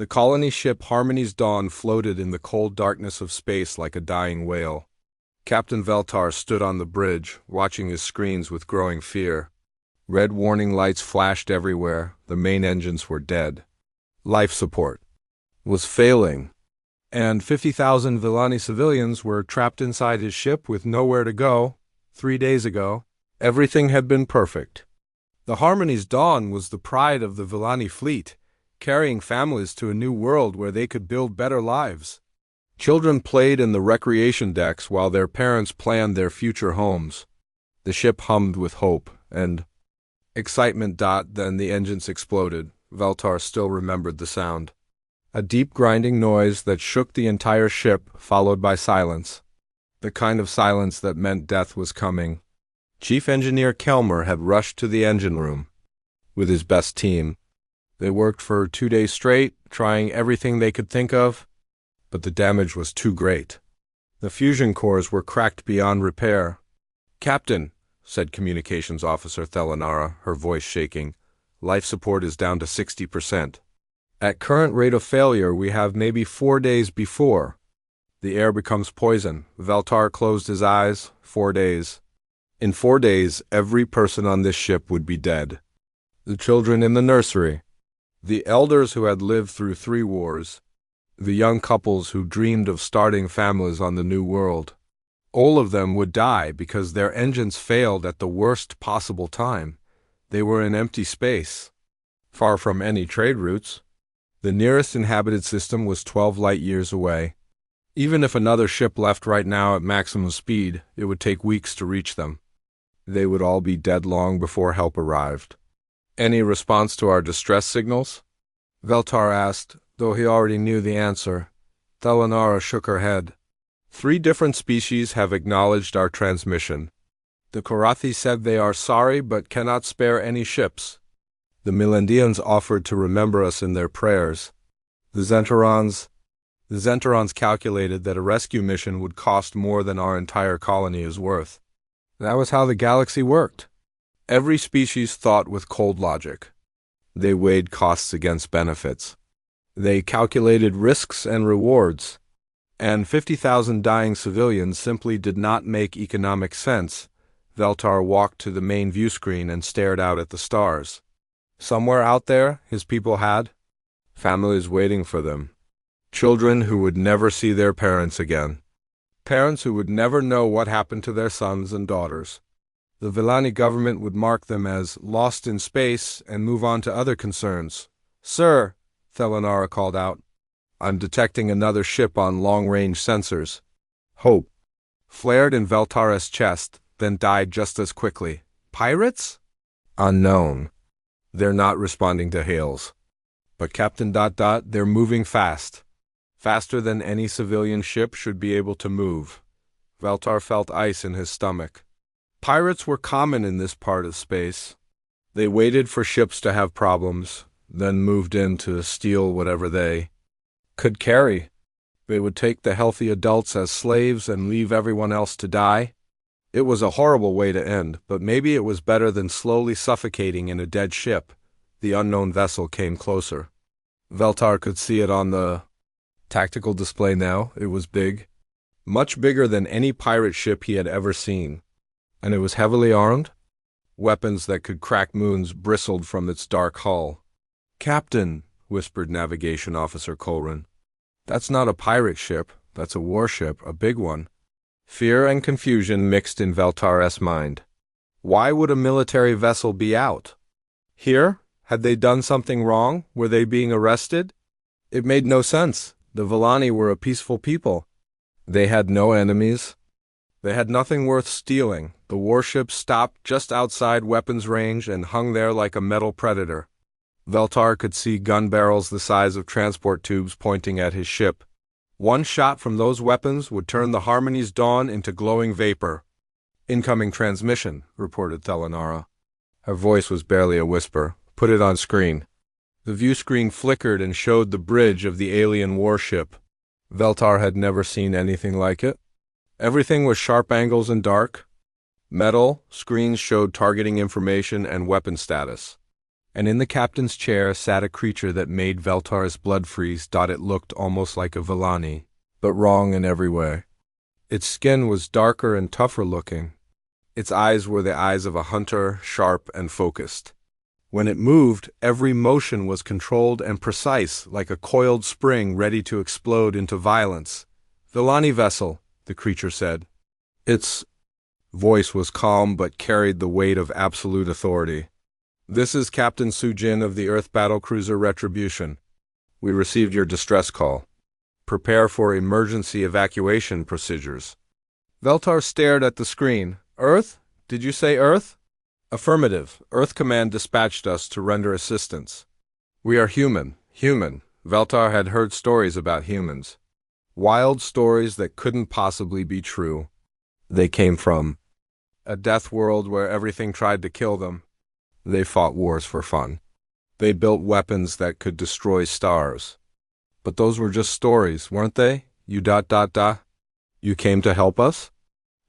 The colony ship Harmony's Dawn floated in the cold darkness of space like a dying whale. Captain Veltar stood on the bridge, watching his screens with growing fear. Red warning lights flashed everywhere. The main engines were dead. Life support was failing, and 50,000 Villani civilians were trapped inside his ship with nowhere to go. 3 days ago, everything had been perfect. The Harmony's Dawn was the pride of the Villani fleet, carrying families to a new world where they could build better lives. Children played in the recreation decks while their parents planned their future homes. The ship hummed with hope and excitement. Then the engines exploded. Veltar still remembered the sound. A deep grinding noise that shook the entire ship, followed by silence. The kind of silence that meant death was coming. Chief Engineer Kelmer had rushed to the engine room with his best team. They worked for 2 days straight, trying everything they could think of, but the damage was too great. The fusion cores were cracked beyond repair. "Captain," said Communications Officer Thelanara, her voice shaking, "life support is down to 60%. At current rate of failure, we have maybe 4 days before the air becomes poison." Veltar closed his eyes. 4 days. In 4 days, every person on this ship would be dead. The children in the nursery, the elders who had lived through 3 wars, the young couples who dreamed of starting families on the new world. All of them would die because their engines failed at the worst possible time. They were in empty space, far from any trade routes. The nearest inhabited system was 12 light years away. Even if another ship left right now at maximum speed, it would take weeks to reach them. They would all be dead long before help arrived. "Any response to our distress signals?" Veltar asked, though he already knew the answer. Thelanara shook her head. 3 different species have acknowledged our transmission. The Korathi said they are sorry but cannot spare any ships. The Milendians offered to remember us in their prayers. The Zentarons calculated that a rescue mission would cost more than our entire colony is worth. That was how the galaxy worked. Every species thought with cold logic. They weighed costs against benefits. They calculated risks and rewards. And 50,000 dying civilians simply did not make economic sense. Veltar walked to the main view screen and stared out at the stars. Somewhere out there, his people had families waiting for them. Children who would never see their parents again. Parents who would never know what happened to their sons and daughters. The Villani government would mark them as lost in space and move on to other concerns. "Sir," Thelanara called out, "I'm detecting another ship on long-range sensors." Hope flared in Veltar's chest, then died just as quickly. "Pirates?" "Unknown. They're not responding to hails. But Captain ... they're moving fast. Faster than any civilian ship should be able to move." Veltar felt ice in his stomach. Pirates were common in this part of space. They waited for ships to have problems, then moved in to steal whatever they could carry. They would take the healthy adults as slaves and leave everyone else to die. It was a horrible way to end, but maybe it was better than slowly suffocating in a dead ship. The unknown vessel came closer. Veltar could see it on the tactical display now. It was big. Much bigger than any pirate ship he had ever seen. And it was heavily armed. Weapons that could crack moons bristled from its dark hull. "Captain," whispered Navigation Officer Colrin, "that's not a pirate ship. That's a warship, a big one." Fear and confusion mixed in Veltar's mind. Why would a military vessel be out? Here? Had they done something wrong? Were they being arrested? It made no sense. The Villani were a peaceful people. They had no enemies. They had nothing worth stealing. The warship stopped just outside weapons range and hung there like a metal predator. Veltar could see gun barrels the size of transport tubes pointing at his ship. One shot from those weapons would turn the Harmony's Dawn into glowing vapor. "Incoming transmission," reported Thelanara. Her voice was barely a whisper. "Put it on screen." The view screen flickered and showed the bridge of the alien warship. Veltar had never seen anything like it. Everything was sharp angles and dark. Metal screens showed targeting information and weapon status. and in the captain's chair sat a creature that made Veltar's blood freeze. It looked almost like a Villani, but wrong in every way. Its skin was darker and tougher looking. Its eyes were the eyes of a hunter, sharp and focused. When it moved, every motion was controlled and precise, like a coiled spring ready to explode into violence. "Villani vessel," the creature said. Its voice was calm but carried the weight of absolute authority. "This is Captain Sujin of the Earth battlecruiser Retribution. We received your distress call. Prepare for emergency evacuation procedures." Veltar stared at the screen. "Earth? Did you say Earth?" "Affirmative. Earth Command dispatched us to render assistance." "We are human. Human." Veltar had heard stories about humans. Wild stories that couldn't possibly be true. They came from a death world where everything tried to kill them. They fought wars for fun. They built weapons that could destroy stars. But those were just stories, weren't they? You. You came to help us?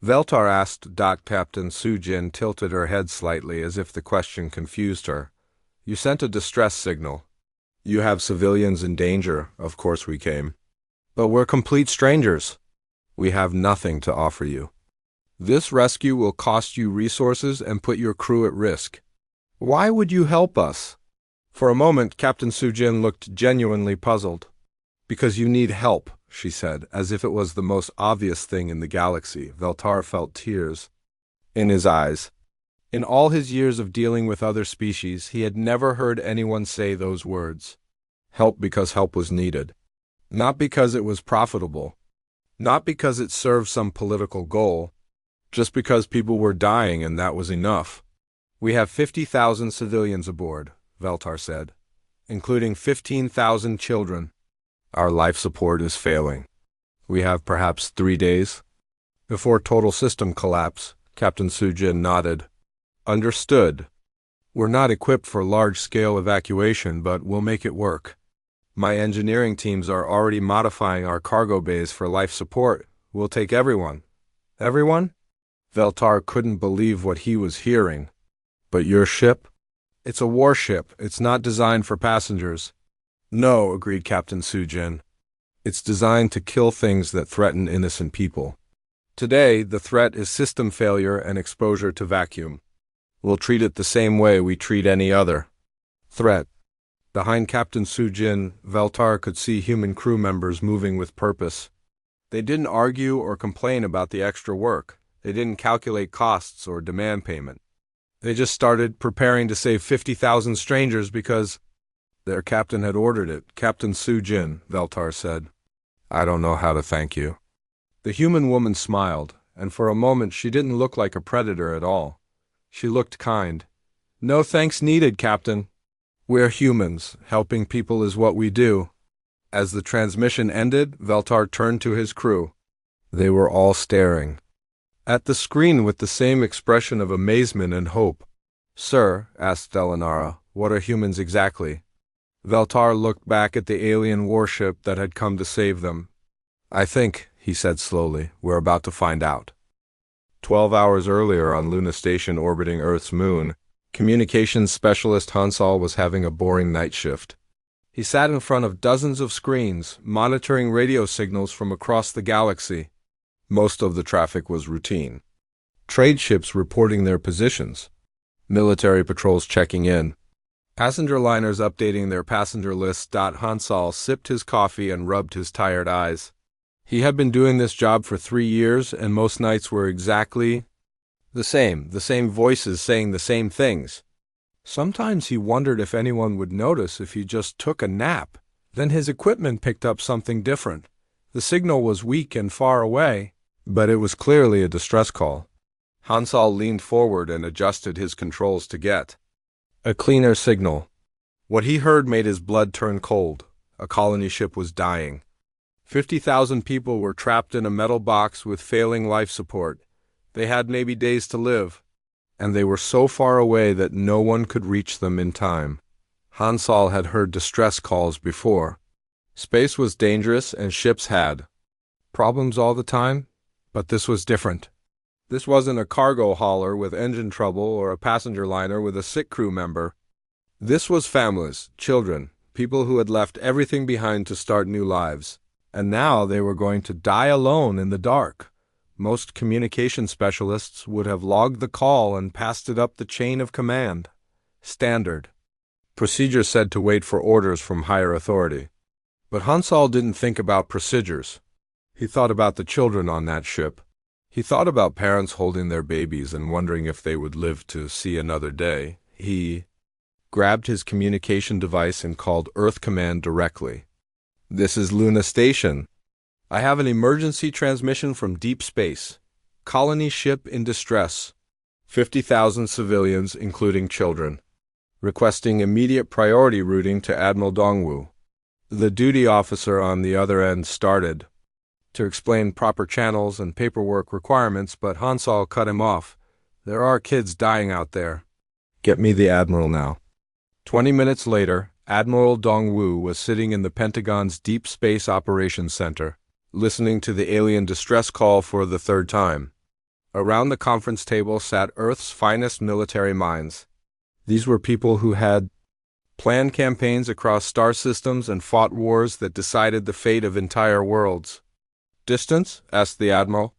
Veltar asked. Captain Sujin tilted her head slightly as if the question confused her. "You sent a distress signal. You have civilians in danger. Of course we came. But we're complete strangers. We have nothing to offer you. This rescue will cost you resources and put your crew at risk. Why would you help us?" For a moment, Captain Sujin looked genuinely puzzled. "Because you need help," she said, as if it was the most obvious thing in the galaxy. Veltar felt tears in his eyes. In all his years of dealing with other species, he had never heard anyone say those words. Help because help was needed. Not because it was profitable. Not because it served some political goal. Just because people were dying and that was enough. "We have 50,000 civilians aboard," Veltar said, "including 15,000 children. Our life support is failing. We have perhaps 3 days before total system collapse." Captain Sujin nodded. "Understood. We're not equipped for large-scale evacuation, but we'll make it work. My engineering teams are already modifying our cargo bays for life support. We'll take everyone." "Everyone?" Veltar couldn't believe what he was hearing. "But your ship?" "It's a warship. It's not designed for passengers." "No," agreed Captain Sujin. "It's designed to kill things that threaten innocent people. Today, the threat is system failure and exposure to vacuum. We'll treat it the same way we treat any other threat." Behind Captain Sujin, Veltar could see human crew members moving with purpose. They didn't argue or complain about the extra work. They didn't calculate costs or demand payment. They just started preparing to save 50,000 strangers because their captain had ordered it. "Captain Sujin," Veltar said, "I don't know how to thank you." The human woman smiled, and for a moment she didn't look like a predator at all. She looked kind. "No thanks needed, Captain. We're humans. Helping people is what we do." As the transmission ended, Veltar turned to his crew. They were all staring at the screen with the same expression of amazement and hope. "Sir," asked Delanara, "what are humans exactly?" Veltar looked back at the alien warship that had come to save them. "I think," he said slowly, "we're about to find out." 12 hours earlier on Luna Station orbiting Earth's moon, communications specialist Hansal was having a boring night shift. He sat in front of dozens of screens, monitoring radio signals from across the galaxy. Most of the traffic was routine. Trade ships reporting their positions. Military patrols checking in. Passenger liners updating their passenger lists. Hansal sipped his coffee and rubbed his tired eyes. He had been doing this job for 3 years, and most nights were exactly the same voices saying the same things. Sometimes he wondered if anyone would notice if he just took a nap. Then his equipment picked up something different. The signal was weak and far away, but it was clearly a distress call. Hansal leaned forward and adjusted his controls to get a cleaner signal. What he heard made his blood turn cold. A colony ship was dying. 50,000 people were trapped in a metal box with failing life support. They had maybe days to live, and they were so far away that no one could reach them in time. Hansal had heard distress calls before. Space was dangerous and ships had problems all the time, but this was different. This wasn't a cargo hauler with engine trouble or a passenger liner with a sick crew member. This was families, children, people who had left everything behind to start new lives. And now they were going to die alone in the dark. Most communication specialists would have logged the call and passed it up the chain of command. Standard. Procedure said to wait for orders from higher authority. But Hansal didn't think about procedures. He thought about the children on that ship. He thought about parents holding their babies and wondering if they would live to see another day. He grabbed his communication device and called Earth Command directly. "This is Luna Station. I have an emergency transmission from deep space. Colony ship in distress. 50,000 civilians, including children. Requesting immediate priority routing to Admiral Dongwu." The duty officer on the other end started to explain proper channels and paperwork requirements, but Hansal cut him off. "There are kids dying out there. Get me the Admiral now." 20 minutes later, Admiral Dongwu was sitting in the Pentagon's Deep Space Operations Center, listening to the alien distress call for the third time. Around the conference table sat Earth's finest military minds. These were people who had planned campaigns across star systems and fought wars that decided the fate of entire worlds. "Distance?" asked the Admiral.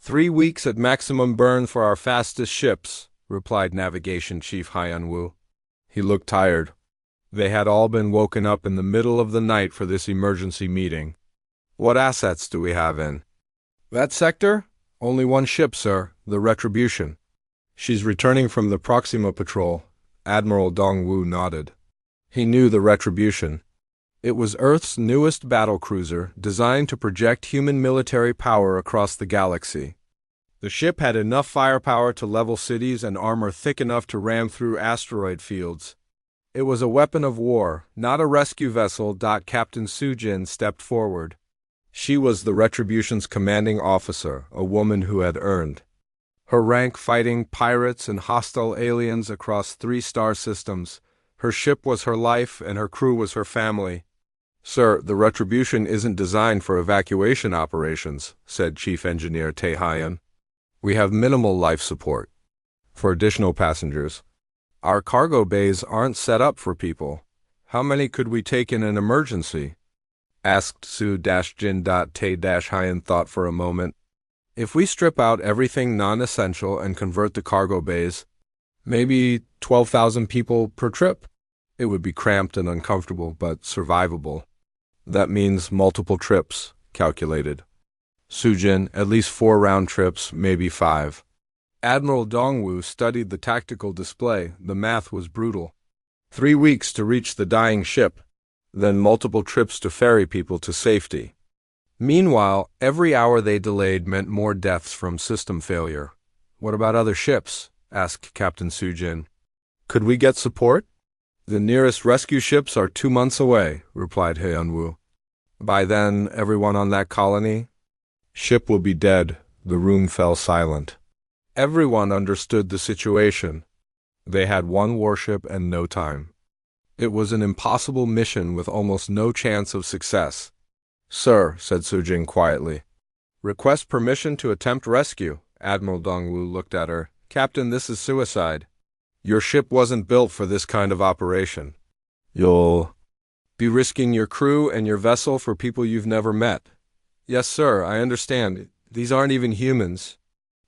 3 weeks at maximum burn for our fastest ships," replied Navigation Chief Hyanwu. He looked tired. They had all been woken up in the middle of the night for this emergency meeting. "What assets do we have in that sector?" "Only one ship, sir, the Retribution. She's returning from the Proxima Patrol." Admiral Dongwu nodded. He knew the Retribution. It was Earth's newest battlecruiser, designed to project human military power across the galaxy. The ship had enough firepower to level cities and armor thick enough to ram through asteroid fields. It was a weapon of war, not a rescue vessel. Captain Sujin stepped forward. She was the Retribution's commanding officer, a woman who had earned her rank fighting pirates and hostile aliens across 3 star systems. Her ship was her life, and her crew was her family. "Sir, the Retribution isn't designed for evacuation operations," said Chief Engineer Taehyun. "We have minimal life support for additional passengers. Our cargo bays aren't set up for people. How many could we take in an emergency?" asked Su-Jin. Tae-Hyun thought for a moment. "If we strip out everything non-essential and convert the cargo bays, maybe 12,000 people per trip. It would be cramped and uncomfortable, but survivable." "That means multiple trips," calculated Sujin. "At least 4 round trips, maybe 5. Admiral Dongwu studied the tactical display. The math was brutal. 3 weeks to reach the dying ship, then multiple trips to ferry people to safety. Meanwhile, every hour they delayed meant more deaths from system failure. "What about other ships?" asked Captain Sujin. "Could we get support?" "The nearest rescue ships are 2 months away," replied Hyunwoo. "By then, everyone on that colony ship will be dead." The room fell silent. Everyone understood the situation. They had 1 warship and no time. It was an impossible mission with almost no chance of success. "Sir," said Sujin quietly. "Request permission to attempt rescue." Admiral Dongwu looked at her. "Captain, this is suicide. Your ship wasn't built for this kind of operation. You'll be risking your crew and your vessel for people you've never met." "Yes, sir, I understand. These aren't even humans.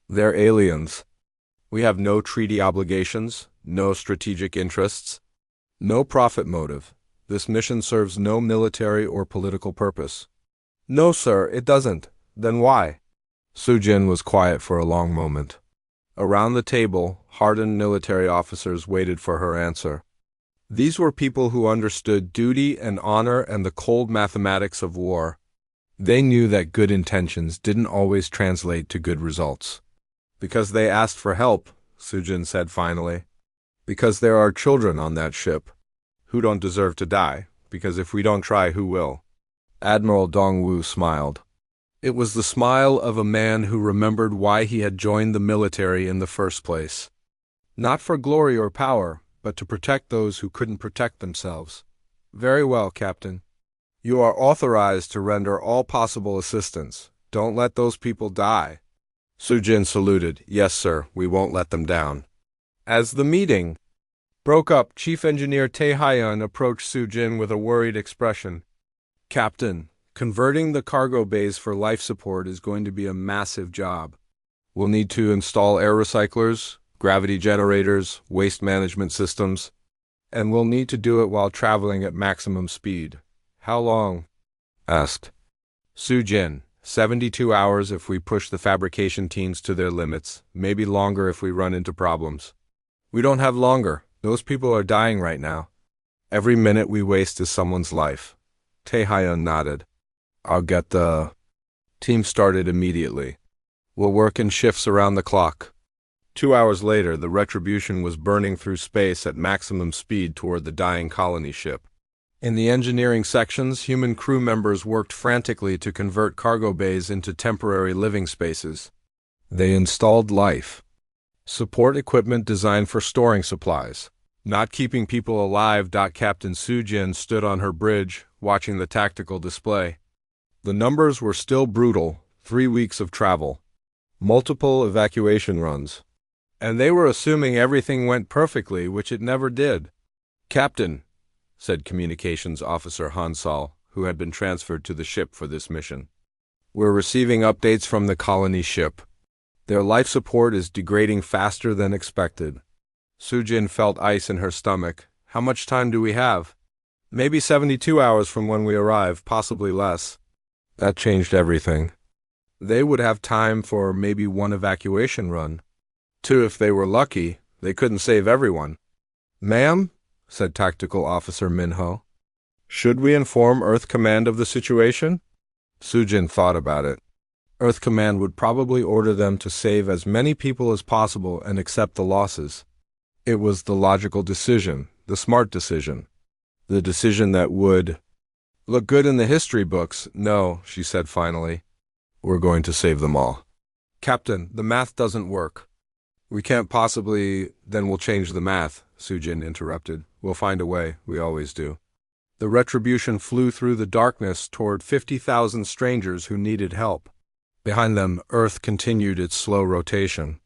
They're aliens. We have no treaty obligations, no strategic interests, no profit motive. This mission serves no military or political purpose." "No, sir, it doesn't." "Then why?" Sujin was quiet for a long moment. Around the table, hardened military officers waited for her answer. These were people who understood duty and honor and the cold mathematics of war. They knew that good intentions didn't always translate to good results. "Because they asked for help," Sujin said finally. "Because there are children on that ship who don't deserve to die. Because if we don't try, who will?" Admiral Dongwu smiled. It was the smile of a man who remembered why he had joined the military in the first place. Not for glory or power, but to protect those who couldn't protect themselves. "Very well, Captain. You are authorized to render all possible assistance. Don't let those people die." Sujin saluted. "Yes, sir, we won't let them down." As the meeting Broke up, Chief Engineer Tae Hyun approached Soo-jin with a worried expression. Captain, converting the cargo bays for life support is going to be a massive job. We'll need to install air recyclers, gravity generators, waste management systems, and we'll need to do it while traveling at maximum speed. How long? Asked Soo-jin. 72 hours if we push the fabrication teams to their limits, maybe longer if we run into problems. We don't have longer. Those people are dying right now. Every minute we waste is someone's life. Tae-hyun nodded. I'll get the team started immediately. We'll work in shifts around the clock. 2 hours later, the Retribution was burning through space at maximum speed toward the dying colony ship. In the engineering sections, human crew members worked frantically to convert cargo bays into temporary living spaces. They installed life support equipment designed for storing supplies, not keeping people alive. Captain Soo-jin stood on her bridge, watching the tactical display. The numbers were still brutal: 3 weeks of travel, multiple evacuation runs, and they were assuming everything went perfectly, which it never did. Captain, said Communications Officer Hansal, who had been transferred to the ship for this mission, we're receiving updates from the colony ship. Their life support is degrading faster than expected. Soo-jin felt ice in her stomach. How much time do we have? Maybe 72 hours from when we arrive, possibly less. That changed everything. They would have time for maybe 1 evacuation run. 2 if they were lucky. They couldn't save everyone. Ma'am, said Tactical Officer Minho, should we inform Earth Command of the situation? Soo-jin thought about it. Earth Command would probably order them to save as many people as possible and accept the losses. It was the logical decision, the smart decision, the decision that would look good in the history books. No, she said finally. We're going to save them all. Captain, the math doesn't work. We can't possibly. Then we'll change the math, Soo-jin interrupted. We'll find a way, we always do. The Retribution flew through the darkness toward 50,000 strangers who needed help. Behind them, Earth continued its slow rotation.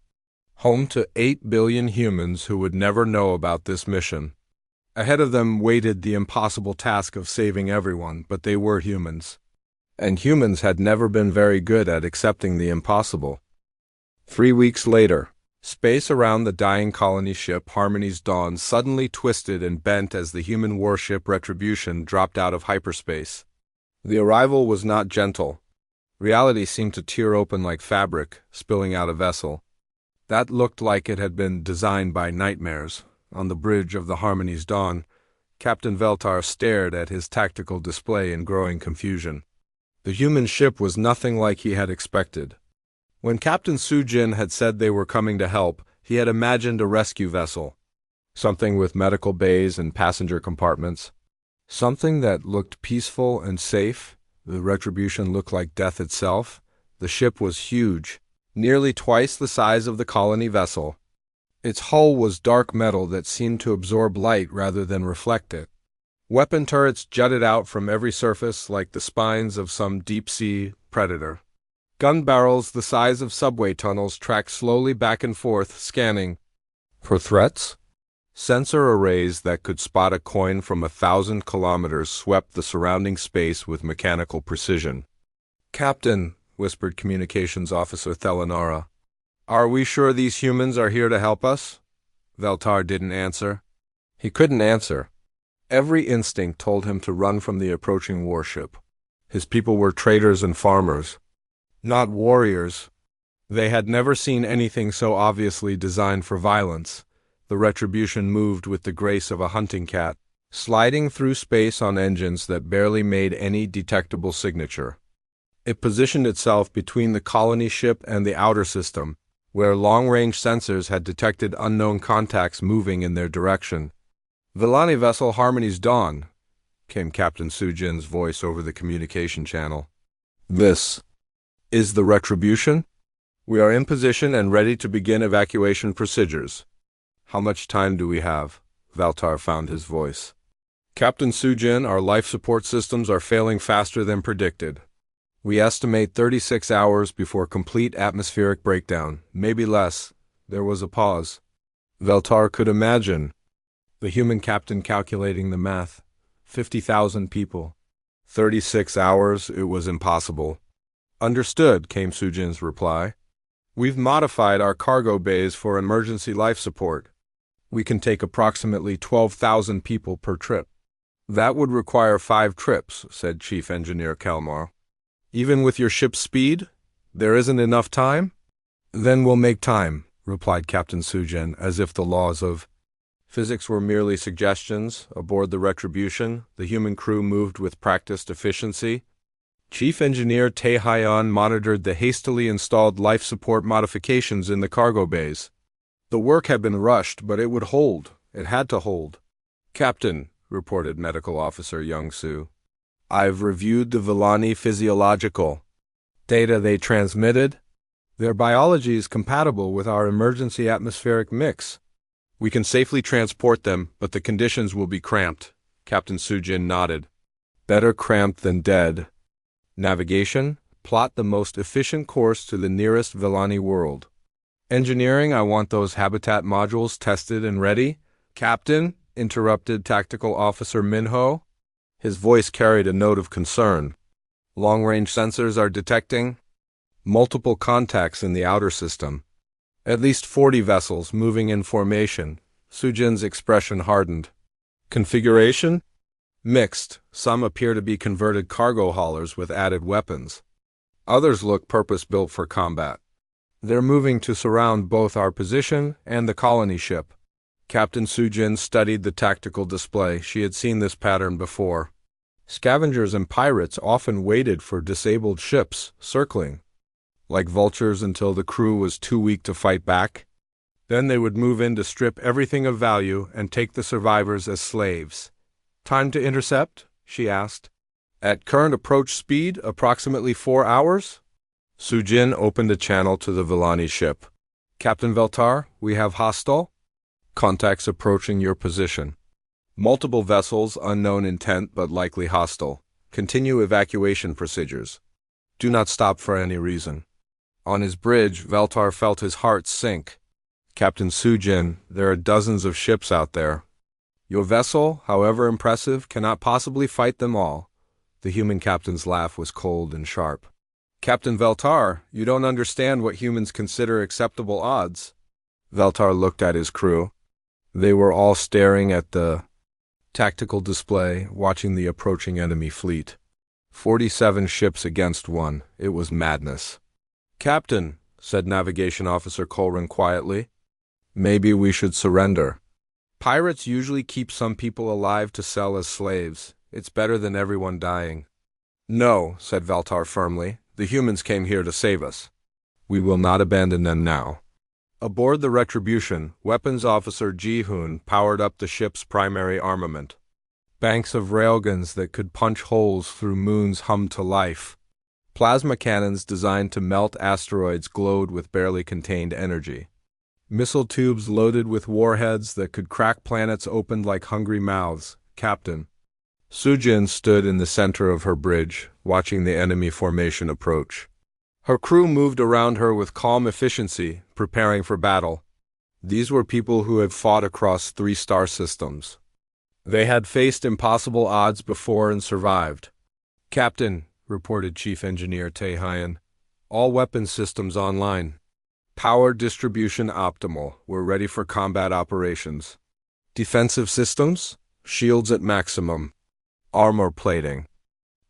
Home to 8 billion humans who would never know about this mission. Ahead of them waited the impossible task of saving everyone, but they were humans. And humans had never been very good at accepting the impossible. 3 weeks later, space around the dying colony ship Harmony's Dawn suddenly twisted and bent as the human warship Retribution dropped out of hyperspace. The arrival was not gentle. Reality seemed to tear open like fabric, spilling out a vessel. That looked like it had been designed by nightmares. On the bridge of the Harmony's Dawn, Captain Veltar stared at his tactical display in growing confusion. The human ship was nothing like he had expected. When Captain Soo-jin had said they were coming to help, he had imagined a rescue vessel. Something with medical bays and passenger compartments. Something that looked peaceful and safe. The Retribution looked like death itself. The ship was huge, nearly twice the size of the colony vessel. Its hull was dark metal that seemed to absorb light rather than reflect it. Weapon turrets jutted out from every surface like the spines of some deep-sea predator. Gun barrels the size of subway tunnels tracked slowly back and forth, scanning for threats. Sensor arrays that could spot a coin from 1,000 kilometers swept the surrounding space with mechanical precision. Captain, whispered Communications Officer Thelanara, are we sure these humans are here to help us? Veltar didn't answer. He couldn't answer. Every instinct told him to run from the approaching warship. His people were traders and farmers, not warriors. They had never seen anything so obviously designed for violence. The Retribution moved with the grace of a hunting cat, sliding through space on engines that barely made any detectable signature. It positioned itself between the colony ship and the outer system, where long-range sensors had detected unknown contacts moving in their direction. Villani vessel Harmony's Dawn, came Captain Soo-jin's voice over the communication channel. This is the Retribution? We are in position and ready to begin evacuation procedures. How much time do we have? Veltar found his voice. Captain Soo-jin, our life support systems are failing faster than predicted. We estimate 36 hours before complete atmospheric breakdown, maybe less. There was a pause. Veltar could imagine. The human captain calculating the math. 50,000 people. 36 hours, it was impossible. Understood, came Sujin's reply. We've modified our cargo bays for emergency life support. We can take approximately 12,000 people per trip. That would require 5 trips, said Chief Engineer Kalmar. Even with your ship's speed? There isn't enough time? Then we'll make time, replied Captain Sujin, as if the laws of physics were merely suggestions. Aboard the Retribution, the human crew moved with practiced efficiency. Chief Engineer Tae Hyeon monitored the hastily installed life support modifications in the cargo bays. The work had been rushed, but it would hold. It had to hold. Captain, reported Medical Officer Young-soo, I've reviewed the Villani physiological data they transmitted. Their biology is compatible with our emergency atmospheric mix. We can safely transport them, but the conditions will be cramped. Captain Sujin nodded. Better cramped than dead. Navigation, plot the most efficient course to the nearest Villani world. Engineering, I want those habitat modules tested and ready. Captain, interrupted Tactical Officer Minho. His voice carried a note of concern. Long-range sensors are detecting multiple contacts in the outer system. At least 40 vessels moving in formation. Sujin's expression hardened. Configuration? Mixed. Some appear to be converted cargo haulers with added weapons. Others look purpose-built for combat. They're moving to surround both our position and the colony ship. Captain Sujin studied the tactical display. She had seen this pattern before. Scavengers and pirates often waited for disabled ships, circling, like vultures until the crew was too weak to fight back. Then they would move in to strip everything of value and take the survivors as slaves. Time to intercept? She asked. At current approach speed, approximately 4 hours? Sujin opened a channel to the Villani ship. Captain Veltar, we have hostile contacts approaching your position. Multiple vessels, unknown intent but likely hostile. Continue evacuation procedures. Do not stop for any reason. On his bridge, Veltar felt his heart sink. Captain Sujin, there are dozens of ships out there. Your vessel, however impressive, cannot possibly fight them all. The human captain's laugh was cold and sharp. Captain Veltar, you don't understand what humans consider acceptable odds. Veltar looked at his crew. They were all staring at the tactical display, watching the approaching enemy fleet. 47 ships against 1. It was madness. Captain, said Navigation Officer Colrin quietly, maybe we should surrender. Pirates usually keep some people alive to sell as slaves. It's better than everyone dying. No, said Veltar firmly. The humans came here to save us. We will not abandon them now. Aboard the Retribution, Weapons Officer Ji-hoon powered up the ship's primary armament. Banks of railguns that could punch holes through moons hummed to life. Plasma cannons designed to melt asteroids glowed with barely contained energy. Missile tubes loaded with warheads that could crack planets opened like hungry mouths. Captain Sujin stood in the center of her bridge, watching the enemy formation approach. Her crew moved around her with calm efficiency, preparing for battle. These were people who had fought across 3 star systems. They had faced impossible odds before and survived. Captain, reported Chief Engineer Tae Hyeon, all weapons systems online. Power distribution optimal. We're ready for combat operations. Defensive systems? Shields at maximum. Armor plating.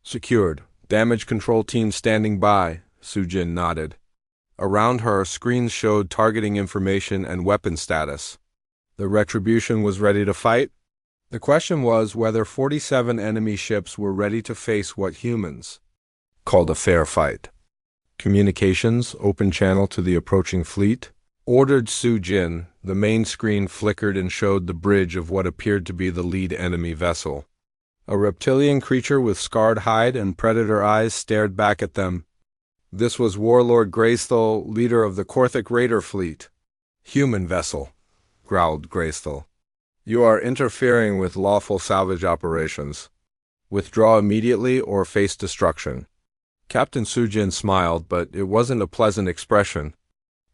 Secured. Damage control team standing by. Sujin nodded. Around her, screens showed targeting information and weapon status. The Retribution was ready to fight? The question was whether 47 enemy ships were ready to face what humans called a fair fight. Communications, open channel to the approaching fleet. Ordered Sujin, the main screen flickered and showed the bridge of what appeared to be the lead enemy vessel. A reptilian creature with scarred hide and predator eyes stared back at them. This was Warlord Graysthal, leader of the Korthic Raider fleet. Human vessel, growled Graysthal. You are interfering with lawful salvage operations. Withdraw immediately or face destruction. Captain Sujin smiled, but it wasn't a pleasant expression.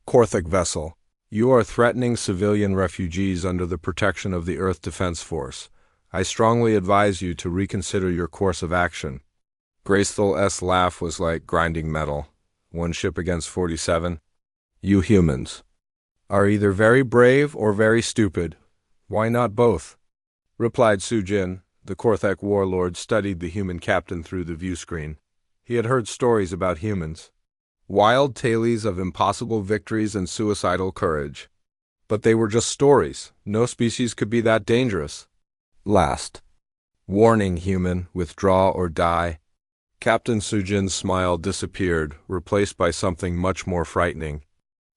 Korthic vessel. You are threatening civilian refugees under the protection of the Earth Defense Force. I strongly advise you to reconsider your course of action. Graceful's laugh was like grinding metal. One ship against 47. You humans are either very brave or very stupid. Why not both? Replied Sujin. The Korthek warlord studied the human captain through the view screen. He had heard stories about humans. Wild tales of impossible victories and suicidal courage. But they were just stories. No species could be that dangerous. Last. Warning, human, withdraw or die. Captain Sujin's smile disappeared, replaced by something much more frightening.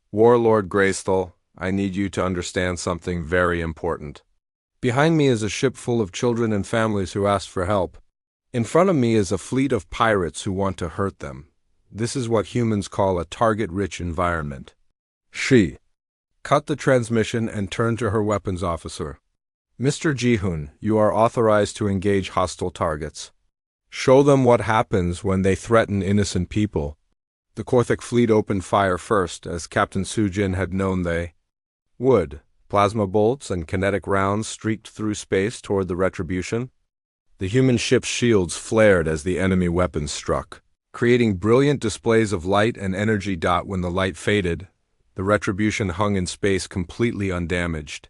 Warlord Graceful, I need you to understand something very important. Behind me is a ship full of children and families who asked for help. In front of me is a fleet of pirates who want to hurt them. This is what humans call a target-rich environment. She cut the transmission and turned to her weapons officer. Mr. Ji-hoon, you are authorized to engage hostile targets. Show them what happens when they threaten innocent people. The Korthek fleet opened fire first, as Captain Sujin had known they would. Plasma bolts and kinetic rounds streaked through space toward the Retribution. The human ship's shields flared as the enemy weapons struck, creating brilliant displays of light and energy. When the light faded, the Retribution hung in space completely undamaged.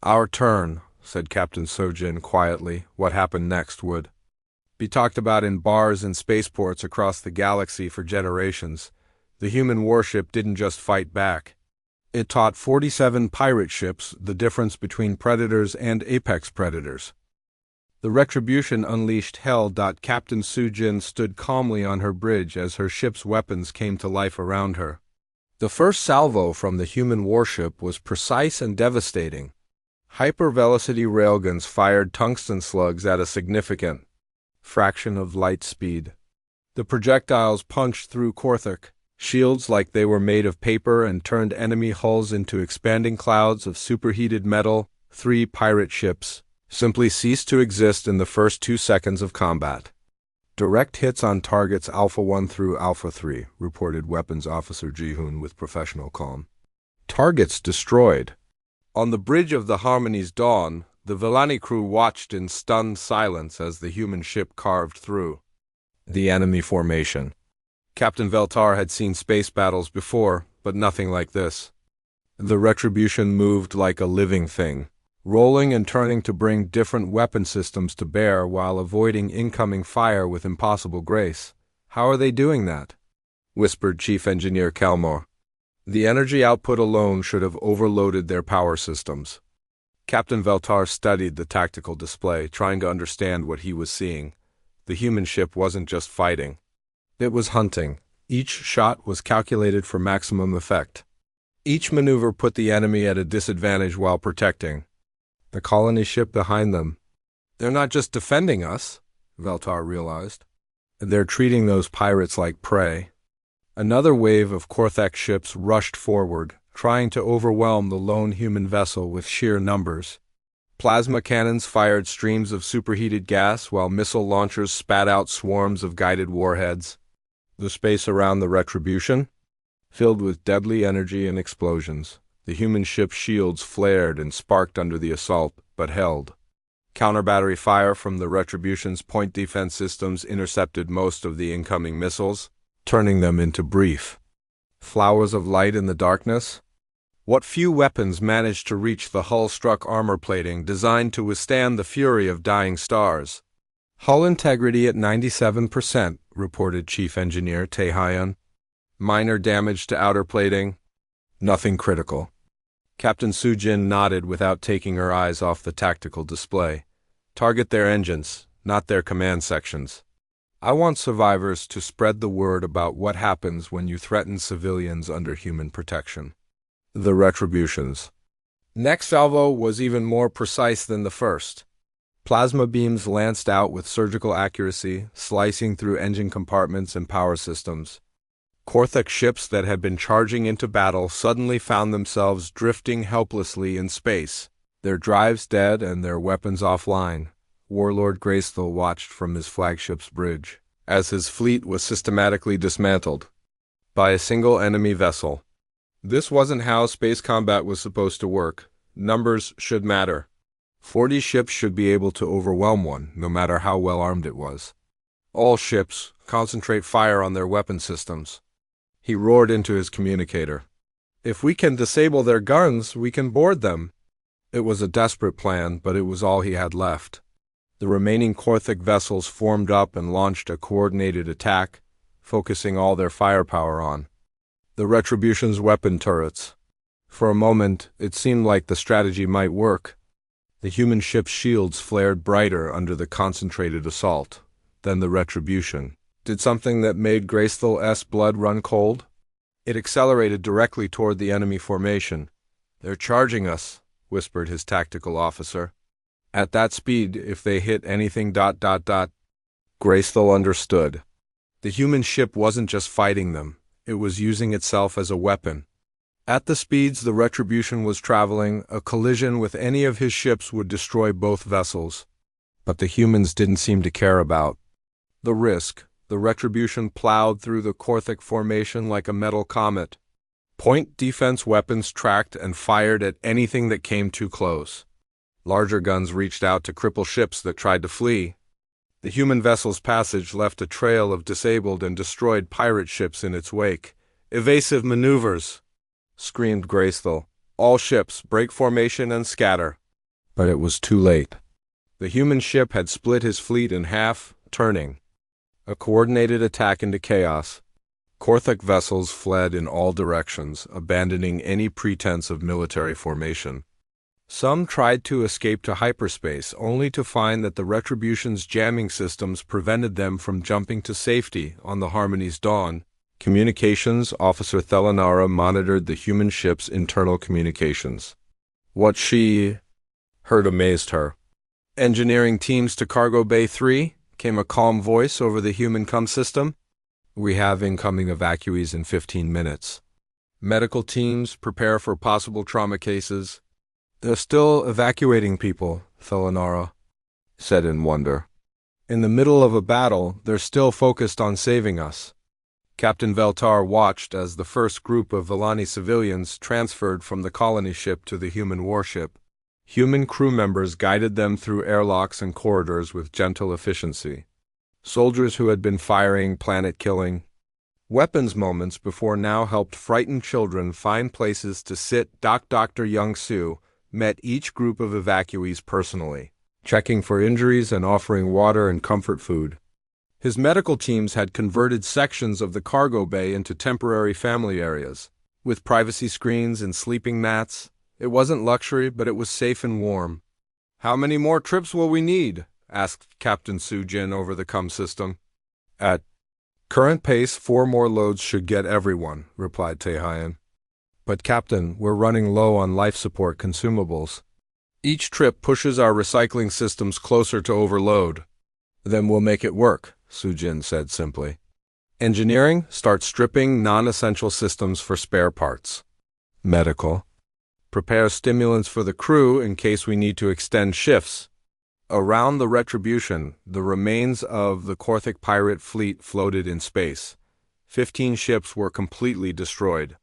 Our turn, said Captain Sojin quietly. What happened next would be talked about in bars and spaceports across the galaxy for generations. The human warship didn't just fight back. It taught 47 pirate ships the difference between predators and apex predators. The Retribution unleashed hell. Captain Sujin stood calmly on her bridge as her ship's weapons came to life around her. The first salvo from the human warship was precise and devastating. Hypervelocity railguns fired tungsten slugs at a significant fraction of light speed. The projectiles punched through Korthek shields like they were made of paper and turned enemy hulls into expanding clouds of superheated metal. 3 pirate ships simply ceased to exist in the first 2 seconds of combat. Direct hits on targets Alpha 1 through Alpha 3, reported Weapons Officer Ji-hoon with professional calm. Targets destroyed. On the bridge of the Harmony's Dawn, the Villani crew watched in stunned silence as the human ship carved through the enemy formation. Captain Veltar had seen space battles before, but nothing like this. The Retribution moved like a living thing, rolling and turning to bring different weapon systems to bear while avoiding incoming fire with impossible grace. How are they doing that? Whispered Chief Engineer Kalmor. The energy output alone should have overloaded their power systems. Captain Veltar studied the tactical display, trying to understand what he was seeing. The human ship wasn't just fighting. It was hunting. Each shot was calculated for maximum effect. Each maneuver put the enemy at a disadvantage while protecting the colony ship behind them. They're not just defending us, Veltar realized. They're treating those pirates like prey. Another wave of Korthek ships rushed forward, trying to overwhelm the lone human vessel with sheer numbers. Plasma cannons fired streams of superheated gas while missile launchers spat out swarms of guided warheads. The space around the Retribution filled with deadly energy and explosions. The human ship's shields flared and sparked under the assault, but held. Counter-battery fire from the Retribution's point defense systems intercepted most of the incoming missiles, turning them into brief flowers of light in the darkness. What few weapons managed to reach the hull-struck armor plating designed to withstand the fury of dying stars. Hull integrity at 97%, reported Chief Engineer Tae-hyun. Minor damage to outer plating. Nothing critical. Captain Sujin nodded without taking her eyes off the tactical display. Target their engines, not their command sections. I want survivors to spread the word about what happens when you threaten civilians under human protection. The Retributions. Next salvo was even more precise than the first. Plasma beams lanced out with surgical accuracy, slicing through engine compartments and power systems. Korthek ships that had been charging into battle suddenly found themselves drifting helplessly in space, their drives dead and their weapons offline. Warlord Graceful watched from his flagship's bridge, as his fleet was systematically dismantled by a single enemy vessel. This wasn't how space combat was supposed to work. Numbers should matter. 40 ships should be able to overwhelm one, no matter how well armed it was. All ships, concentrate fire on their weapon systems. He roared into his communicator. If we can disable their guns, we can board them. It was a desperate plan, but it was all he had left. The remaining Korthic vessels formed up and launched a coordinated attack, focusing all their firepower on the Retribution's weapon turrets. For a moment, it seemed like the strategy might work. The human ship's shields flared brighter under the concentrated assault. Then the Retribution did something that made Graceful's blood run cold. It accelerated directly toward the enemy formation. "They're charging us," whispered his tactical officer. "At that speed, if they hit anything ... Graceful understood. The human ship wasn't just fighting them, it was using itself as a weapon. At the speeds the Retribution was traveling, a collision with any of his ships would destroy both vessels. But the humans didn't seem to care about the risk. The Retribution plowed through the Korthic formation like a metal comet. Point defense weapons tracked and fired at anything that came too close. Larger guns reached out to cripple ships that tried to flee. The human vessel's passage left a trail of disabled and destroyed pirate ships in its wake. "Evasive maneuvers!" screamed Graceful. "All ships, break formation and scatter." But it was too late. The human ship had split his fleet in half, turning a coordinated attack into chaos. Korthic vessels fled in all directions, abandoning any pretense of military formation. Some tried to escape to hyperspace, only to find that the Retribution's jamming systems prevented them from jumping to safety on the Harmony's dawn. Communications Officer Thelanara monitored the human ship's internal communications. What she heard amazed her. "Engineering teams to Cargo Bay 3, came a calm voice over the human comm system. "We have incoming evacuees in 15 minutes. Medical teams, prepare for possible trauma cases." "They're still evacuating people," Thelanara said in wonder. "In the middle of a battle, they're still focused on saving us." Captain Veltar watched as the first group of Villani civilians transferred from the colony ship to the human warship. Human crew members guided them through airlocks and corridors with gentle efficiency. Soldiers who had been firing planet-killing weapons moments before now helped frightened children find places to sit. Dr. Young-Soo met each group of evacuees personally, checking for injuries and offering water and comfort food. His medical teams had converted sections of the cargo bay into temporary family areas, with privacy screens and sleeping mats. It wasn't luxury, but it was safe and warm. "How many more trips will we need?" asked Captain Soo-jin over the comm system. "At current pace, 4 more loads should get everyone," replied Tae-hyun. "But Captain, we're running low on life support consumables. Each trip pushes our recycling systems closer to overload." "Then we'll make it work," Soo-jin said simply. "Engineering, start stripping non-essential systems for spare parts. Medical, prepare stimulants for the crew in case we need to extend shifts." Around the Retribution, the remains of the Korthic pirate fleet floated in space. 15 ships were completely destroyed.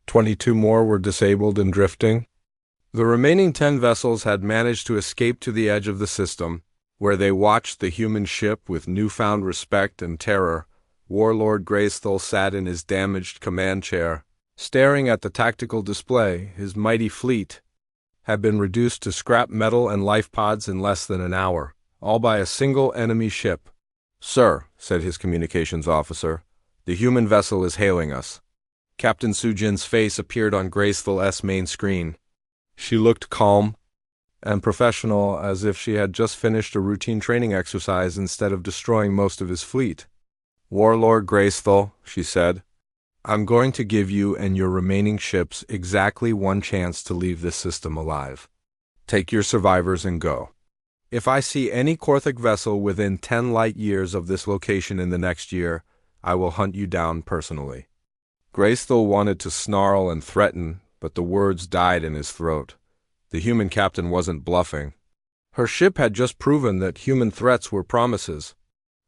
22 more were disabled and drifting. The remaining 10 vessels had managed to escape to the edge of the system, where they watched the human ship with newfound respect and terror. Warlord Gracethul sat in his damaged command chair, staring at the tactical display. His mighty fleet had been reduced to scrap metal and life pods in less than an hour, all by a single enemy ship. "Sir," said his communications officer, "the human vessel is hailing us." Captain Soo-jin's face appeared on Graceful's main screen. She looked calm and professional, as if she had just finished a routine training exercise instead of destroying most of his fleet. "Warlord Graceful," she said, "I'm going to give you and your remaining ships exactly 1 chance to leave this system alive. Take your survivors and go. If I see any Korthic vessel within 10 light years of this location in the next year, I will hunt you down personally." Gracethul wanted to snarl and threaten, but the words died in his throat. The human captain wasn't bluffing. Her ship had just proven that human threats were promises.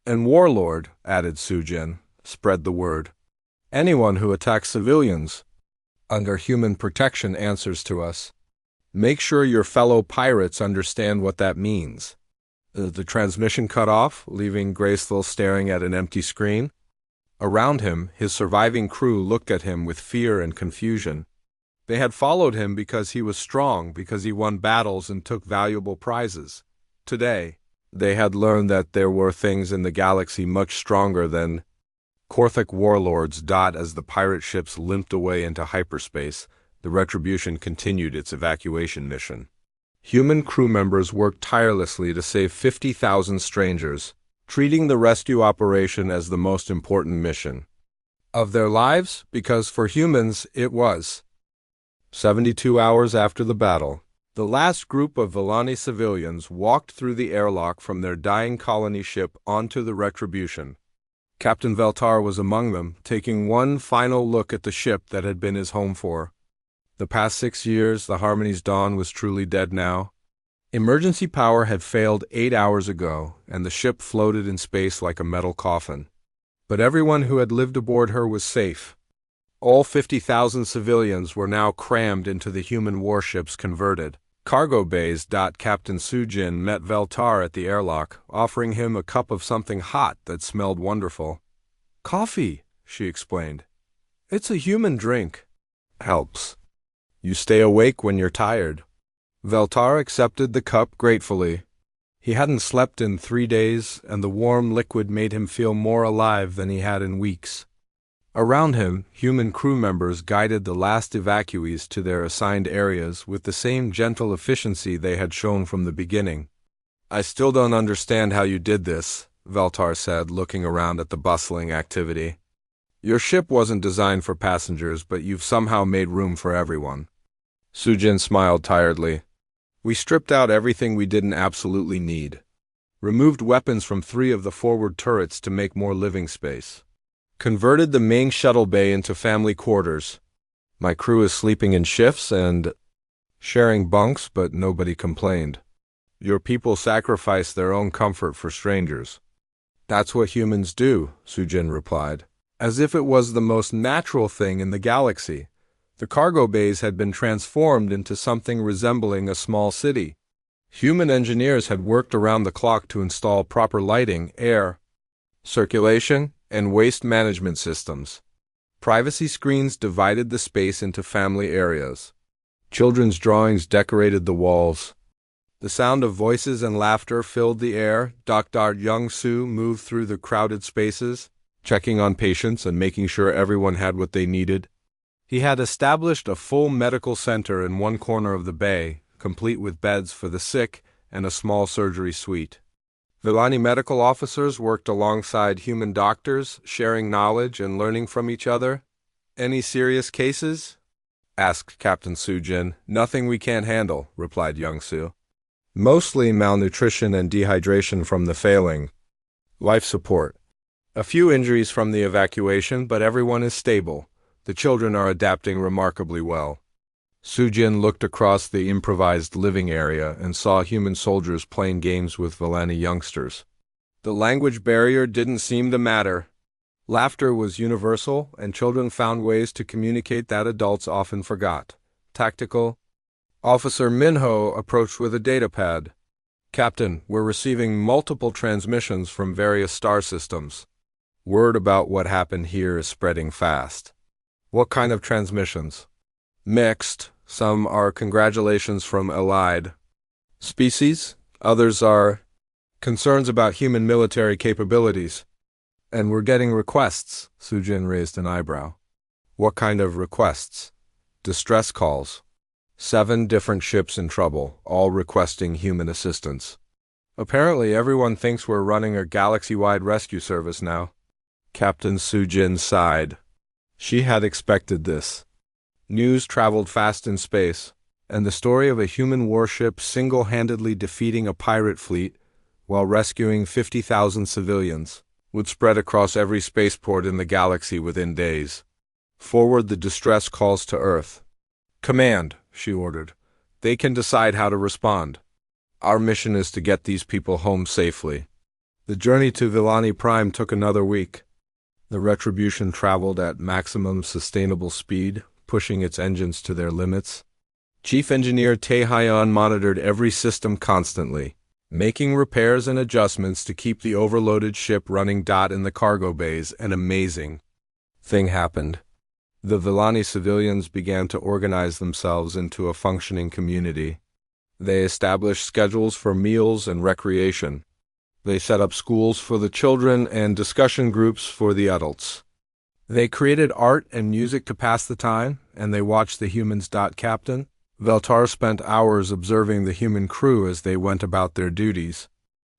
"And Warlord," added Soo-jin, "spread the word. Anyone who attacks civilians under human protection answers to us. Make sure your fellow pirates understand what that means. The transmission cut off, leaving Graceful staring at an empty screen. Around him, his surviving crew looked at him with fear and confusion. They had followed him because he was strong, because he won battles and took valuable prizes. Today, they had learned that there were things in the galaxy much stronger than Korthik warlords. As the pirate ships limped away into hyperspace, the Retribution continued its evacuation mission. Human crew members worked tirelessly to save 50,000 strangers, treating the rescue operation as the most important mission of their lives, because for humans it was. 72 hours after the battle, the last group of Vellani civilians walked through the airlock from their dying colony ship onto the Retribution. Captain Veltar was among them, taking one final look at the ship that had been his home for. The past 6 years, the Harmony's Dawn was truly dead now. Emergency power had failed 8 hours ago, and the ship floated in space like a metal coffin. But everyone who had lived aboard her was safe. All 50,000 civilians were now crammed into the human warships converted cargo bays. Captain Sujin met Veltar at the airlock, offering him a cup of something hot that smelled wonderful. "Coffee," she explained. "It's a human drink. Helps. You stay awake when you're tired." Veltar accepted the cup gratefully. He hadn't slept in 3 days, and the warm liquid made him feel more alive than he had in weeks. Around him, human crew members guided the last evacuees to their assigned areas with the same gentle efficiency they had shown from the beginning. "I still don't understand how you did this," Veltar said, looking around at the bustling activity. "Your ship wasn't designed for passengers, but you've somehow made room for everyone." Sujin smiled tiredly. "We stripped out everything we didn't absolutely need. Removed weapons from 3 of the forward turrets to make more living space. Converted the main shuttle bay into family quarters. My crew is sleeping in shifts and sharing bunks, but nobody complained. Your people sacrificed their own comfort for strangers." "That's what humans do," Sujin replied, as if it was the most natural thing in the galaxy. The cargo bays had been transformed into something resembling a small city. Human engineers had worked around the clock to install proper lighting, air circulation, and waste management systems. Privacy screens divided the space into family areas. Children's drawings decorated the walls. The sound of voices and laughter filled the air. Dr. Young-Soo moved through the crowded spaces, checking on patients and making sure everyone had what they needed. He had established a full medical center in one corner of the bay, complete with beds for the sick and a small surgery suite. Vellani medical officers worked alongside human doctors, sharing knowledge and learning from each other. "Any serious cases?" asked Captain Sujin. "Nothing we can't handle," replied Young-Soo. "Mostly malnutrition and dehydration from the failing life support. A few injuries from the evacuation, but everyone is stable. The children are adapting remarkably well." Sujin looked across the improvised living area and saw human soldiers playing games with Vellani youngsters. The language barrier didn't seem to matter. Laughter was universal, and children found ways to communicate that adults often forgot. Tactical. Officer Minho approached with a datapad. "Captain, we're receiving multiple transmissions from various star systems. Word about what happened here is spreading fast." "What kind of transmissions?" "Mixed. Some are congratulations from allied species. Others are concerns about human military capabilities. And we're getting requests." Sujin raised an eyebrow. "What kind of requests?" "Distress calls. 7 different ships in trouble, all requesting human assistance. Apparently everyone thinks we're running a galaxy-wide rescue service now." Captain Sujin sighed. She had expected this. News traveled fast in space, and the story of a human warship single-handedly defeating a pirate fleet while rescuing 50,000 civilians would spread across every spaceport in the galaxy within days. "Forward the distress calls to Earth." "Command," she ordered. "They can decide how to respond. Our mission is to get these people home safely." The journey to Vellani Prime took another week. The Retribution traveled at maximum sustainable speed, pushing its engines to their limits. Chief Engineer Tae-hyun monitored every system constantly, making repairs and adjustments to keep the overloaded ship running. In the cargo bays, an amazing thing happened. The Villani civilians began to organize themselves into a functioning community. They established schedules for meals and recreation. They set up schools for the children and discussion groups for the adults. They created art and music to pass the time, and they watched the humans. Captain Veltar spent hours observing the human crew as they went about their duties.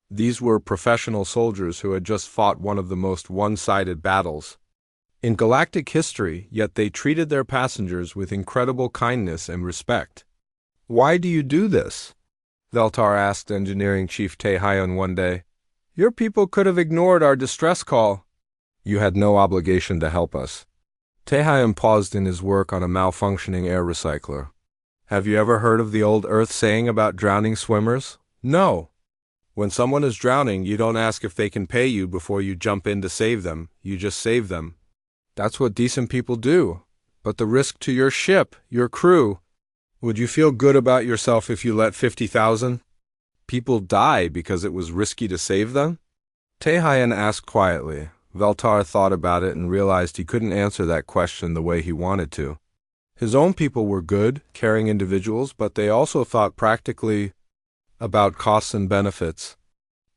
These were professional soldiers who had just fought one of the most one-sided battles in galactic history, yet they treated their passengers with incredible kindness and respect. "Why do you do this?" Veltar asked Engineering Chief Tae-hyun one day. "Your people could have ignored our distress call." "You had no obligation to help us." Tae-hyun paused in his work on a malfunctioning air recycler. "Have you ever heard of the old Earth saying about drowning swimmers?" "No. When someone is drowning, you don't ask if they can pay you before you jump in to save them. You just save them. That's what decent people do. But the risk to your ship, your crew, would you feel good about yourself if you let 50,000 people die because it was risky to save them?" Tae-hyun asked quietly. Veltar thought about it and realized he couldn't answer that question the way he wanted to. His own people were good, caring individuals, but they also thought practically about costs and benefits.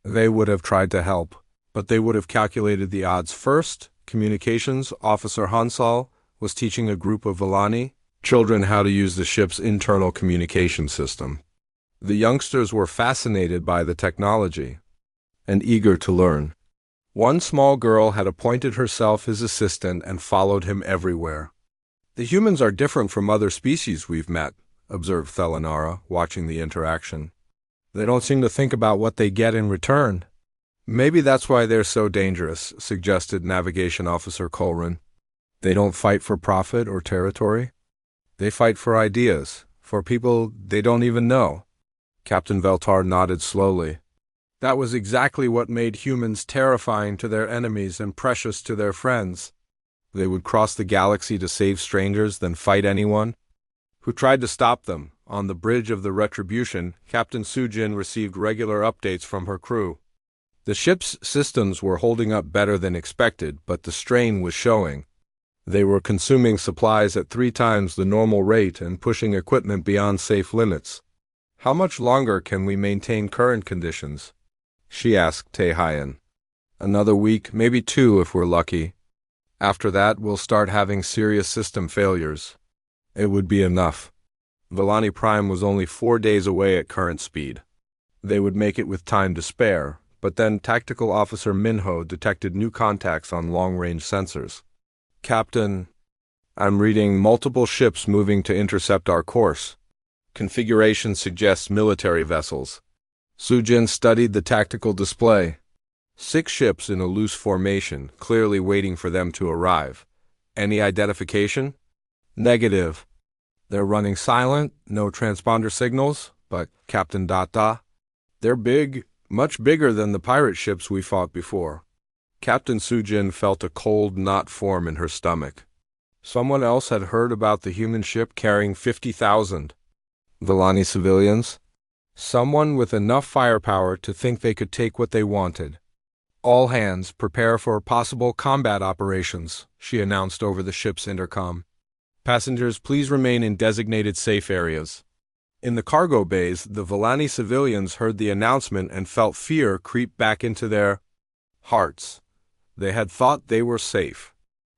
They would have tried to help, but they would have calculated the odds first. Communications Officer Hansal was teaching a group of Villani children how to use the ship's internal communication system. The youngsters were fascinated by the technology and eager to learn. One small girl had appointed herself his assistant and followed him everywhere. "The humans are different from other species we've met," observed Thelanara, watching the interaction. "They don't seem to think about what they get in return." "Maybe that's why they're so dangerous," suggested Navigation Officer Colrin. "They don't fight for profit or territory. They fight for ideas, for people they don't even know." Captain Veltar nodded slowly. "That was exactly what made humans terrifying to their enemies and precious to their friends. They would cross the galaxy to save strangers, then fight anyone who tried to stop them." On the bridge of the Retribution, Captain Sujin received regular updates from her crew. The ship's systems were holding up better than expected, but the strain was showing. They were consuming supplies at 3 times the normal rate and pushing equipment beyond safe limits. "How much longer can we maintain current conditions?" she asked Tae-hyun. "Another week, maybe 2 if we're lucky. After that, we'll start having serious system failures." It would be enough. Villani Prime was only 4 days away at current speed. They would make it with time to spare, but then Tactical Officer Minho detected new contacts on long-range sensors. "Captain, I'm reading multiple ships moving to intercept our course. Configuration suggests military vessels." Sujin studied the tactical display. 6 ships in a loose formation, clearly waiting for them to arrive. "Any identification?" "Negative. They're running silent, no transponder signals, but Captain Data, they're big, much bigger than the pirate ships we fought before." Captain Sujin felt a cold knot form in her stomach. Someone else had heard about the human ship carrying 50,000 Villani civilians. Someone with enough firepower to think they could take what they wanted. "All hands prepare for possible combat operations," she announced over the ship's intercom. "Passengers, please remain in designated safe areas." In the cargo bays, the Villani civilians heard the announcement and felt fear creep back into their hearts. They had thought they were safe.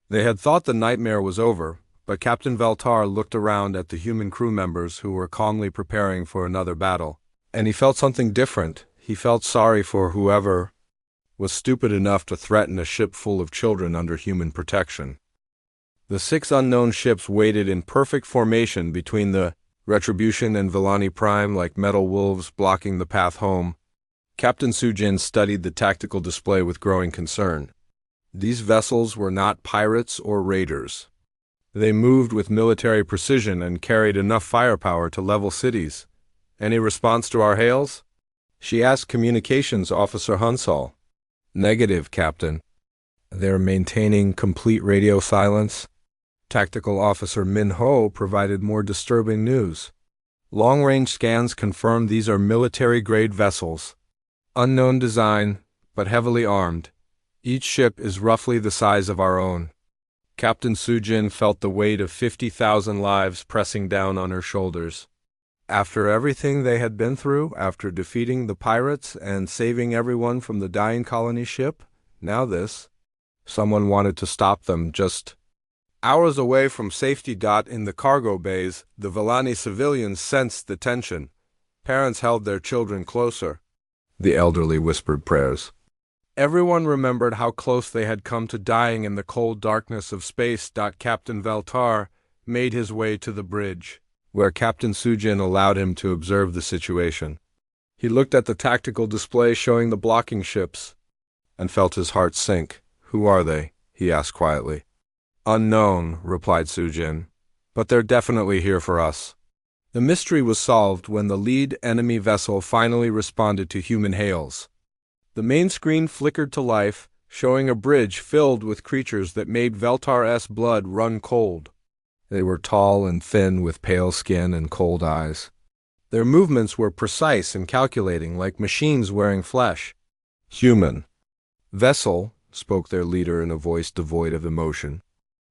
They had thought the nightmare was over, but Captain Veltar looked around at the human crew members who were calmly preparing for another battle, and he felt something different. He felt sorry for whoever was stupid enough to threaten a ship full of children under human protection. The 6 unknown ships waited in perfect formation between the Retribution and Villani Prime like metal wolves blocking the path home. Captain Sujin studied the tactical display with growing concern. These vessels were not pirates or raiders. They moved with military precision and carried enough firepower to level cities. "Any response to our hails?" she asked Communications Officer Hansal. "Negative, Captain. They're maintaining complete radio silence." Tactical Officer Min Ho provided more disturbing news. Long-range scans confirm these are military-grade vessels. Unknown design, but heavily armed. Each ship is roughly the size of our own. Captain Sujin felt the weight of 50,000 lives pressing down on her shoulders. After everything they had been through, after defeating the pirates and saving everyone from the dying colony ship, now this. Someone wanted to stop them just hours away from safety. In the cargo bays, the Villani civilians sensed the tension. Parents held their children closer. The elderly whispered prayers. Everyone remembered how close they had come to dying in the cold darkness of space. Captain Veltar made his way to the bridge, where Captain Sujin allowed him to observe the situation. He looked at the tactical display showing the blocking ships and felt his heart sink. "Who are they?" he asked quietly. "Unknown," replied Sujin, "but they're definitely here for us." The mystery was solved when the lead enemy vessel finally responded to human hails. The main screen flickered to life, showing a bridge filled with creatures that made Veltar's blood run cold. They were tall and thin with pale skin and cold eyes. Their movements were precise and calculating, like machines wearing flesh. "Human vessel," spoke their leader in a voice devoid of emotion.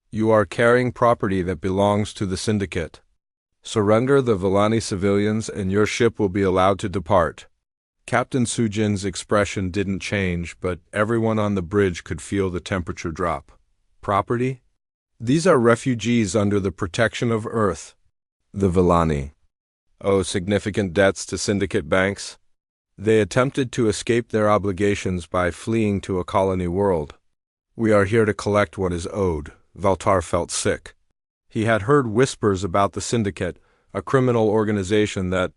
"You are carrying property that belongs to the Syndicate. Surrender the Villani civilians and your ship will be allowed to depart." Captain Sujin's expression didn't change, but everyone on the bridge could feel the temperature drop. "Property? These are refugees under the protection of Earth. The Villani owe significant debts to Syndicate banks. They attempted to escape their obligations by fleeing to a colony world. We are here to collect what is owed." Veltar felt sick. He had heard whispers about the Syndicate, a criminal organization that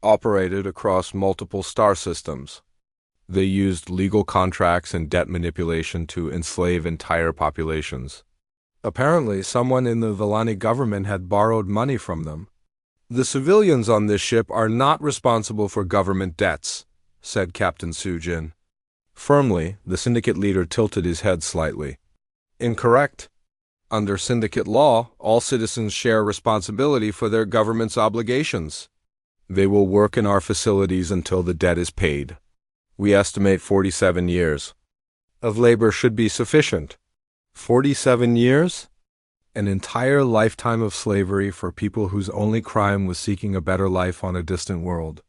operated across multiple star systems. They used legal contracts and debt manipulation to enslave entire populations. Apparently, someone in the Villani government had borrowed money from them. "The civilians on this ship are not responsible for government debts," said Captain Sujin. Firmly, the Syndicate leader tilted his head slightly. "Incorrect. Under Syndicate law, all citizens share responsibility for their government's obligations. They will work in our facilities until the debt is paid. We estimate 47 years of labor should be sufficient." 47 years? An entire lifetime of slavery for people whose only crime was seeking a better life on a distant world.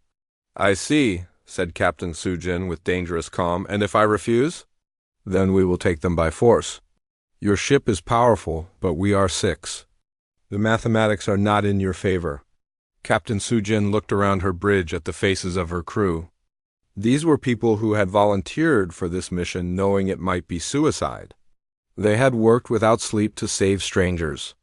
"I see," said Captain Sujin with dangerous calm. "And if I refuse?" "Then we will take them by force. Your ship is powerful, but we are 6. The mathematics are not in your favor." Captain Sujin looked around her bridge at the faces of her crew. These were people who had volunteered for this mission knowing it might be suicide. They had worked without sleep to save strangers.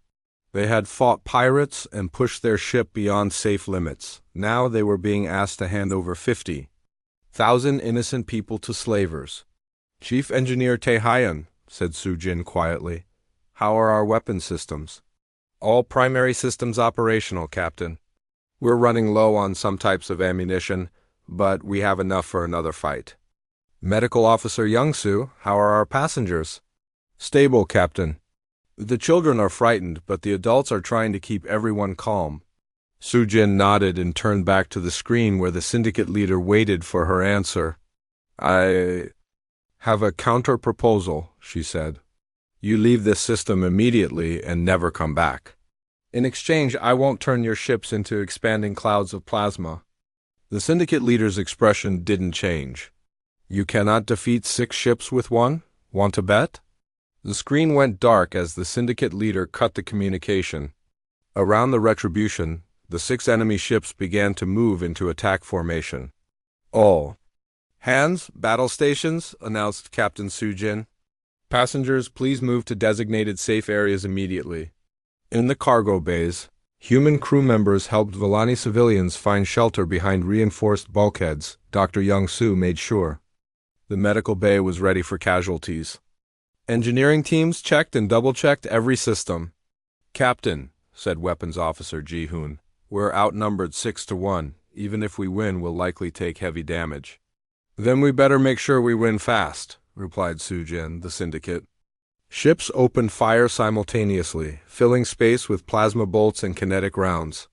They had fought pirates and pushed their ship beyond safe limits. Now they were being asked to hand over 50,000 innocent people to slavers. "Chief Engineer Taehyun," said Sujin quietly, "how are our weapon systems?" "All primary systems operational, Captain. We're running low on some types of ammunition, but we have enough for another fight." "Medical Officer Youngsu, how are our passengers?" "Stable, Captain. The children are frightened, but the adults are trying to keep everyone calm." Sujin nodded and turned back to the screen where the Syndicate leader waited for her answer. "I have a counter-proposal," she said. "You leave this system immediately and never come back. In exchange, I won't turn your ships into expanding clouds of plasma." The Syndicate leader's expression didn't change. "You cannot defeat 6 ships with one? Want to bet?" The screen went dark as the Syndicate leader cut the communication. Around the Retribution, the 6 enemy ships began to move into attack formation. "All hands, battle stations," announced Captain Sujin. "Passengers, please move to designated safe areas immediately." In the cargo bays, human crew members helped Villani civilians find shelter behind reinforced bulkheads. Dr. Young-soo made sure the medical bay was ready for casualties. Engineering teams checked and double-checked every system. "Captain," said Weapons Officer Ji-hoon, "we're outnumbered 6-1. Even if we win, we'll likely take heavy damage." "Then we better make sure we win fast," replied Sujin, the Syndicate. Ships opened fire simultaneously, filling space with plasma bolts and kinetic rounds.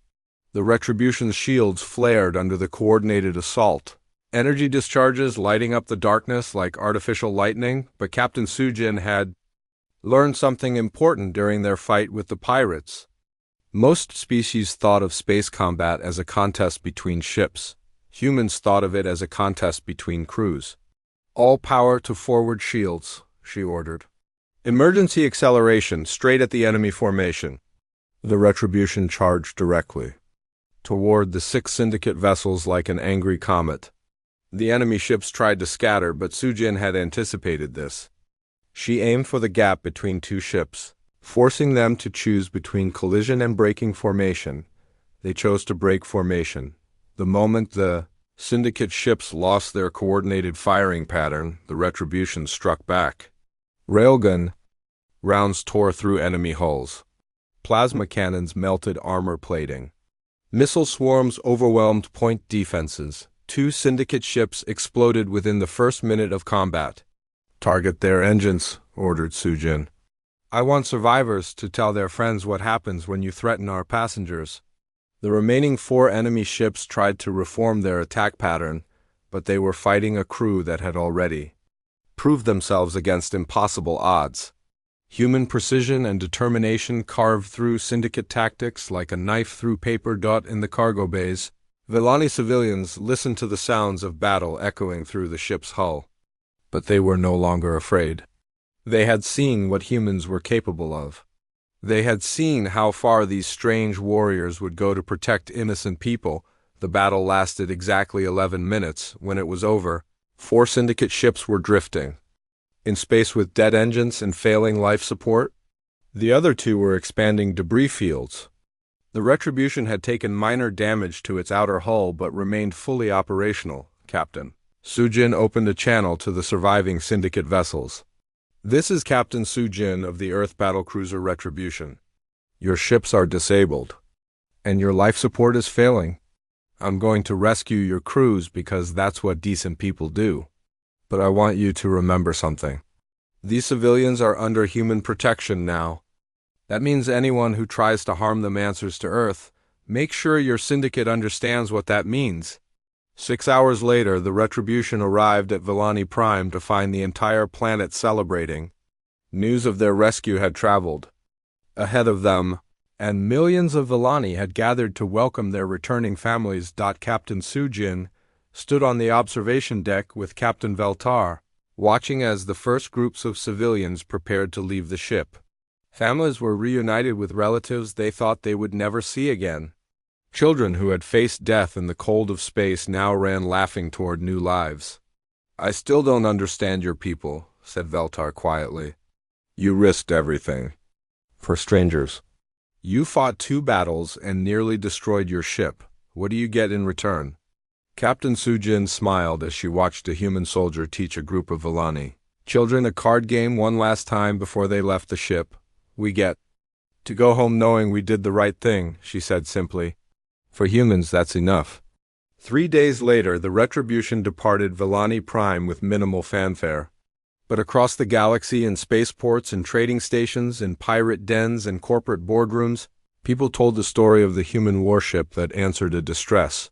The Retribution's shields flared under the coordinated assault, energy discharges lighting up the darkness like artificial lightning, but Captain Sujin had learned something important during their fight with the pirates. Most species thought of space combat as a contest between ships. Humans thought of it as a contest between crews. "All power to forward shields," she ordered. "Emergency acceleration straight at the enemy formation." The Retribution charged directly toward the 6 Syndicate vessels like an angry comet. The enemy ships tried to scatter, but Sujin had anticipated this. She aimed for the gap between 2 ships, forcing them to choose between collision and breaking formation. They chose to break formation. The moment the Syndicate ships lost their coordinated firing pattern, the Retribution struck back. Railgun rounds tore through enemy hulls. Plasma cannons melted armor plating. Missile swarms overwhelmed point defenses. 2 Syndicate ships exploded within the first minute of combat. "Target their engines," ordered Sujin. "I want survivors to tell their friends what happens when you threaten our passengers." The remaining 4 enemy ships tried to reform their attack pattern, but they were fighting a crew that had already proved themselves against impossible odds. Human precision and determination carved through Syndicate tactics like a knife through paper. In the cargo bays, Villani civilians listened to the sounds of battle echoing through the ship's hull. But they were no longer afraid. They had seen what humans were capable of. They had seen how far these strange warriors would go to protect innocent people. The battle lasted exactly 11 minutes. When it was over, 4 Syndicate ships were drifting in space with dead engines and failing life support. The other 2 were expanding debris fields. The Retribution had taken minor damage to its outer hull but remained fully operational. "Captain." Sujin opened a channel to the surviving Syndicate vessels. "This is Captain Sujin of the Earth battlecruiser Retribution. Your ships are disabled, and your life support is failing. I'm going to rescue your crews because that's what decent people do. But I want you to remember something. These civilians are under human protection now. That means anyone who tries to harm them answers to Earth. Make sure your Syndicate understands what that means." 6 hours later, the Retribution arrived at Villani Prime to find the entire planet celebrating. News of their rescue had traveled ahead of them, and millions of Villani had gathered to welcome their returning families. Captain Sujin stood on the observation deck with Captain Veltar, watching as the first groups of civilians prepared to leave the ship. Families were reunited with relatives they thought they would never see again. Children who had faced death in the cold of space now ran laughing toward new lives. "I still don't understand your people," said Veltar quietly. "You risked everything for strangers. You fought 2 battles and nearly destroyed your ship. What do you get in return?" Captain Sujin smiled as she watched a human soldier teach a group of Villani children a card game one last time before they left the ship. "We get to go home knowing we did the right thing," she said simply. "For humans, that's enough." 3 days later, the Retribution departed Villani Prime with minimal fanfare. But across the galaxy, in spaceports and trading stations, in pirate dens and corporate boardrooms, people told the story of the human warship that answered a distress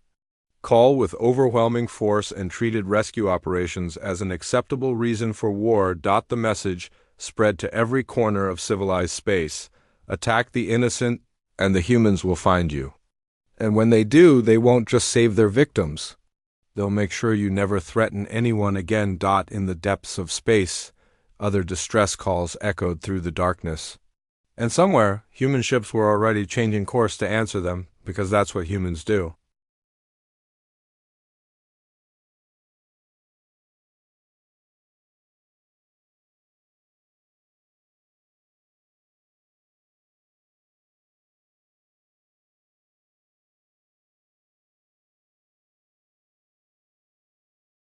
call with overwhelming force and treated rescue operations as an acceptable reason for war. The message spread to every corner of civilized space: attack the innocent, and the humans will find you. And when they do, they won't just save their victims. They'll make sure you never threaten anyone again. In the depths of space, other distress calls echoed through the darkness. And somewhere, human ships were already changing course to answer them, because that's what humans do.